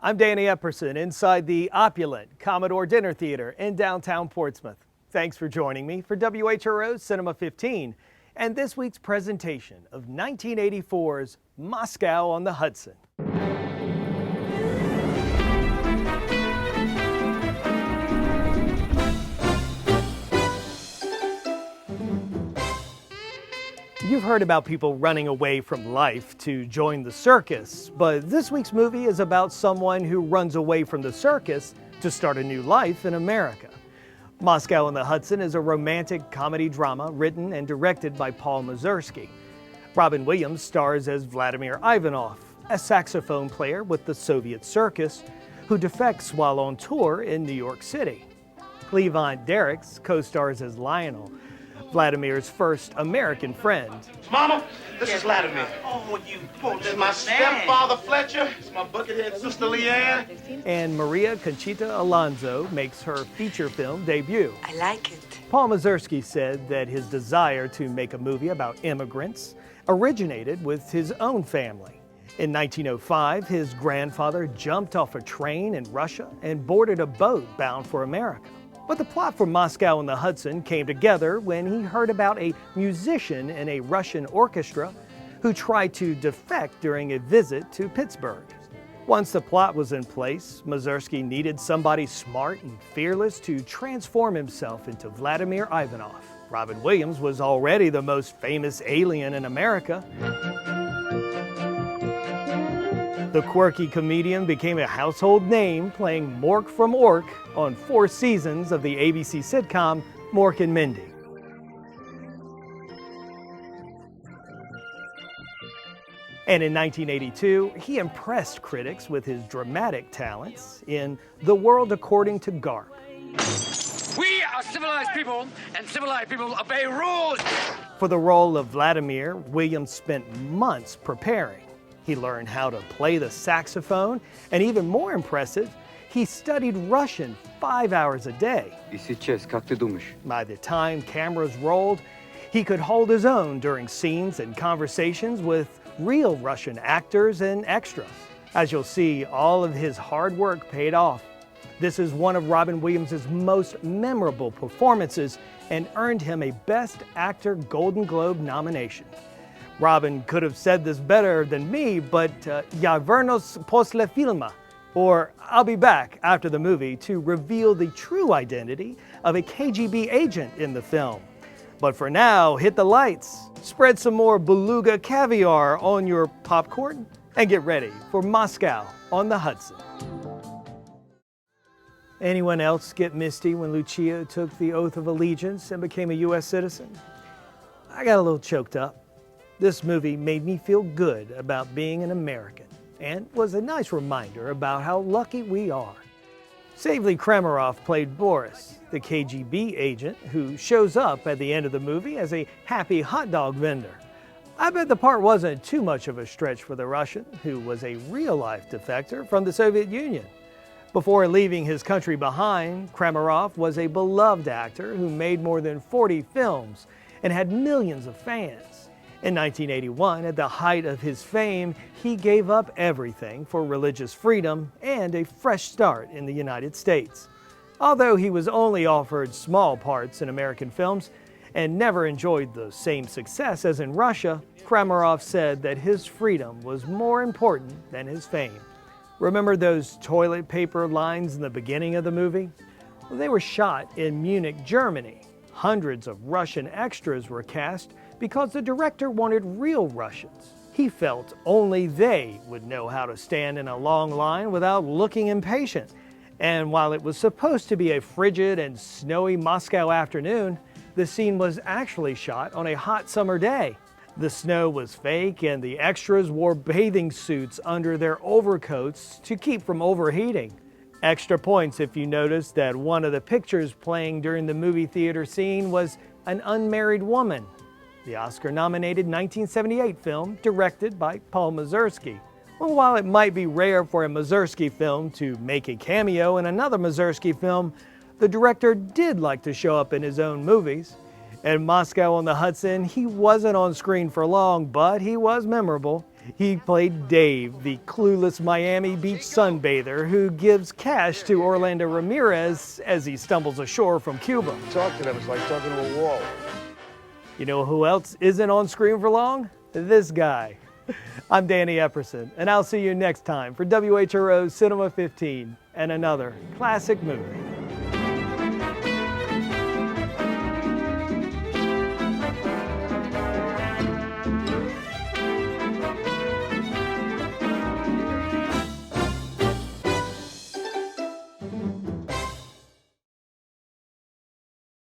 I'm Danny Epperson inside the opulent Commodore Dinner Theater in downtown Portsmouth. Thanks for joining me for WHRO Cinema 15 and this week's presentation of 1984's Moscow on the Hudson. You've heard about people running away from life to join the circus, but this week's movie is about someone who runs away from the circus to start a new life in America. Moscow on the Hudson is a romantic comedy drama written and directed by Paul Mazursky. Robin Williams stars as Vladimir Ivanov, a saxophone player with the Soviet circus who defects while on tour in New York City. Levant Derricks co-stars as Lionel, Vladimir's first American friend. Mama, this is Vladimir. Oh, you poor This is my stepfather Fletcher. It's my buckethead sister Leanne. And Maria Conchita Alonso makes her feature film debut. I like it. Paul Mazursky said that his desire to make a movie about immigrants originated with his own family. In 1905, his grandfather jumped off a train in Russia and boarded a boat bound for America. But the plot for Moscow on the Hudson came together when he heard about a musician in a Russian orchestra who tried to defect during a visit to Pittsburgh. Once the plot was in place, Mazursky needed somebody smart and fearless to transform himself into Vladimir Ivanov. Robin Williams was already the most famous alien in America. The quirky comedian became a household name, playing Mork from Ork on 4 seasons of the ABC sitcom Mork and Mindy. And in 1982, he impressed critics with his dramatic talents in The World According to Garp. We are civilized people, and civilized people obey rules. For the role of Vladimir, Williams spent months preparing. He learned how to play the saxophone, and even more impressive, he studied Russian 5 hours a day. И сейчас, как ты думаешь? By the time cameras rolled, he could hold his own during scenes and conversations with real Russian actors and extras. As you'll see, all of his hard work paid off. This is one of Robin Williams' most memorable performances and earned him a Best Actor Golden Globe nomination. Robin could have said this better than me, but "Ya vernos posle filma," or "I'll be back after the movie," to reveal the true identity of a KGB agent in the film. But for now, hit the lights, spread some more beluga caviar on your popcorn, and get ready for Moscow on the Hudson. Anyone else get misty when Lucia took the oath of allegiance and became a U.S. citizen? I got a little choked up. This movie made me feel good about being an American and was a nice reminder about how lucky we are. Savely Kramarov played Boris, the KGB agent who shows up at the end of the movie as a happy hot dog vendor. I bet the part wasn't too much of a stretch for the Russian, who was a real-life defector from the Soviet Union. Before leaving his country behind, Kramarov was a beloved actor who made more than 40 films and had millions of fans. In 1981, at the height of his fame, he gave up everything for religious freedom and a fresh start in the United States. Although he was only offered small parts in American films and never enjoyed the same success as in Russia, Kramarov said that his freedom was more important than his fame. Remember those toilet paper lines in the beginning of the movie? Well, they were shot in Munich, Germany. Hundreds of Russian extras were cast because the director wanted real Russians. He felt only they would know how to stand in a long line without looking impatient. And while it was supposed to be a frigid and snowy Moscow afternoon, the scene was actually shot on a hot summer day. The snow was fake and the extras wore bathing suits under their overcoats to keep from overheating. Extra points if you noticed that one of the pictures playing during the movie theater scene was an unmarried woman. The Oscar-nominated 1978 film directed by Paul Mazursky. Well, while it might be rare for a Mazursky film to make a cameo in another Mazursky film, the director did like to show up in his own movies. In Moscow on the Hudson, he wasn't on screen for long, but he was memorable. He played Dave, the clueless Miami Beach sunbather who gives cash to Orlando Ramirez as he stumbles ashore from Cuba. Talk to them, it's like talking to a wall. You know who else isn't on screen for long? This guy. I'm Danny Epperson, and I'll see you next time for WHRO Cinema 15 and another classic movie.